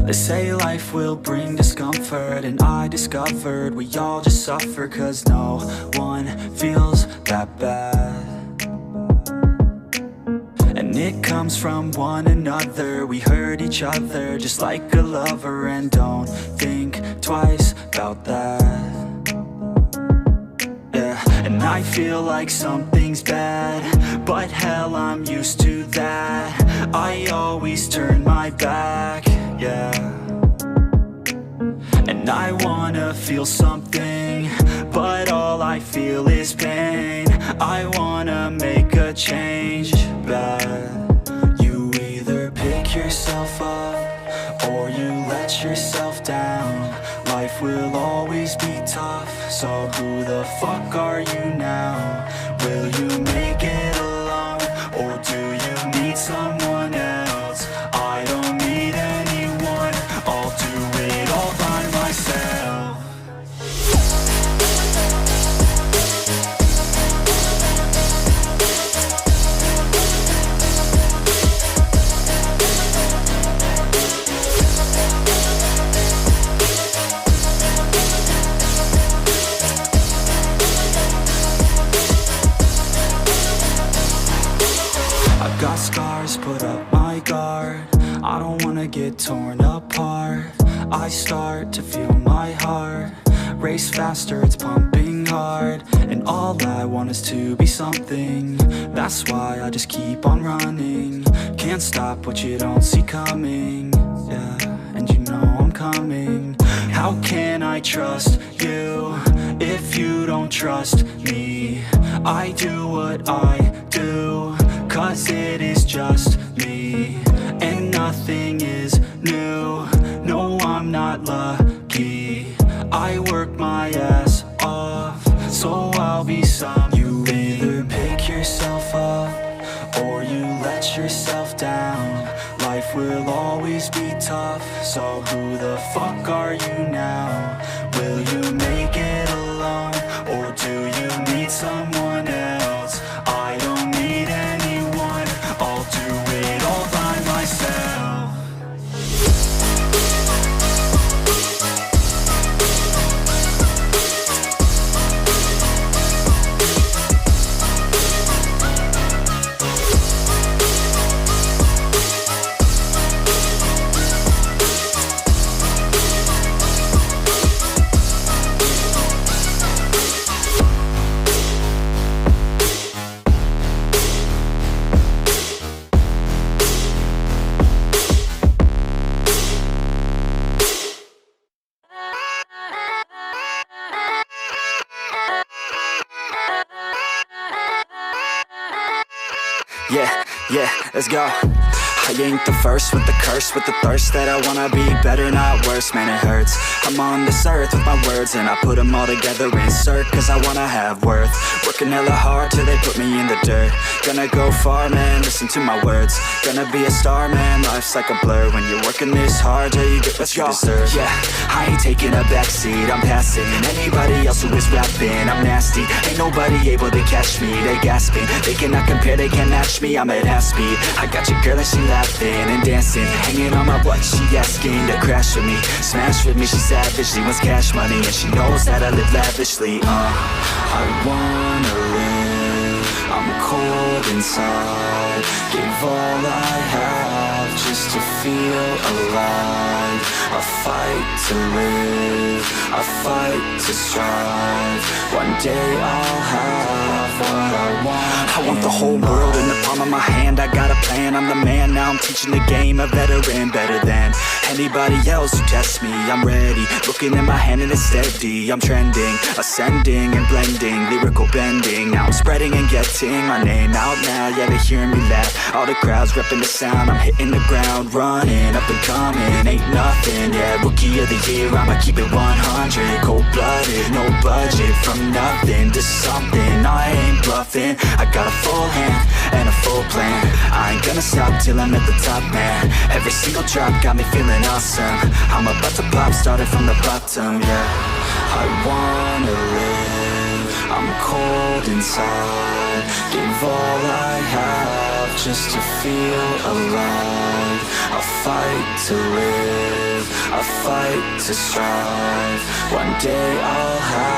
They say life will bring discomfort, and I discovered we all just suffer, 'cause no one feels that bad. And it comes from one another. We hurt each other just like a lover, and don't think twice about that. Yeah, and I feel like something's bad, but hell, I'm used to that. I always turn my back, yeah. And I wanna feel something, but all I feel is pain. I wanna make a change, bad. You either pick yourself up, or you let yourself down. Life will always be tough, so who the fuck are you now? Will you make it alone, or do you need someone else? I don't need anyone, I'll do it all by myself. Got scars, put up my guard. I don't wanna get torn apart. I start to feel my heart race faster, it's pumping hard. And all I want is to be something. That's why I just keep on running. Can't stop what you don't see coming. Yeah, and you know I'm coming. How can I trust you if you don't trust me? I do what I do, 'cause it is just me, and nothing is new. No, I'm not lucky. I work my ass off, so I'll be some. You either pick yourself up, or you let yourself down. Life will always be tough, so who the fuck are you now? Will you make it alone, or do you need someone else? I don't need anyone, I'll do it all by myself. Yeah, let's go. I ain't the first with the curse, with the thirst that I wanna be better, not worse, man it hurts. I'm on this earth with my words, and I put them all together, insert, 'cause I wanna have worth. Working hella hard till they put me in the dirt. Gonna go far, man, listen to my words. Gonna be a star, man, life's like a blur. When you're working this hard till you get what you deserve. Yeah, I ain't taking a backseat, I'm passing anybody else who is rapping. I'm nasty, ain't nobody able to catch me. They gasping, they cannot compare, they can't match me. I'm at half speed, I got your girl and she laughing and dancing, hanging on my butt, she asking to crash with me, smash with me, she savage, she wants cash money, and she knows that I live lavishly. I wanna live, I'm cold inside, give all I have just to feel alive. I fight to live, I fight to strive, one day I'll have what I want. I want the whole world in the palm of my hand, I got a plan, I'm the man, now I'm teaching the game, a veteran, better than anybody else who tests me. I'm ready, looking at my hand and it's steady. I'm trending, ascending and blending, lyrical bending. Now I'm spreading and getting my name out now. Yeah, they hearing me laugh, all the crowds repping the sound. I'm hitting the ground, running, up and coming, ain't nothing. Yeah, rookie of the year, I'ma keep it 100. Cold-blooded, no budget, from nothing to something. I ain't bluffing, I got a full hand and a full plan. I ain't gonna stop till I'm at the top, man. Every single drop got me feeling awesome. I'm about to pop, started from the bottom, yeah. I wanna live, I'm cold inside, give all I have just to feel alive. I fight to live, I fight to strive. One day I'll have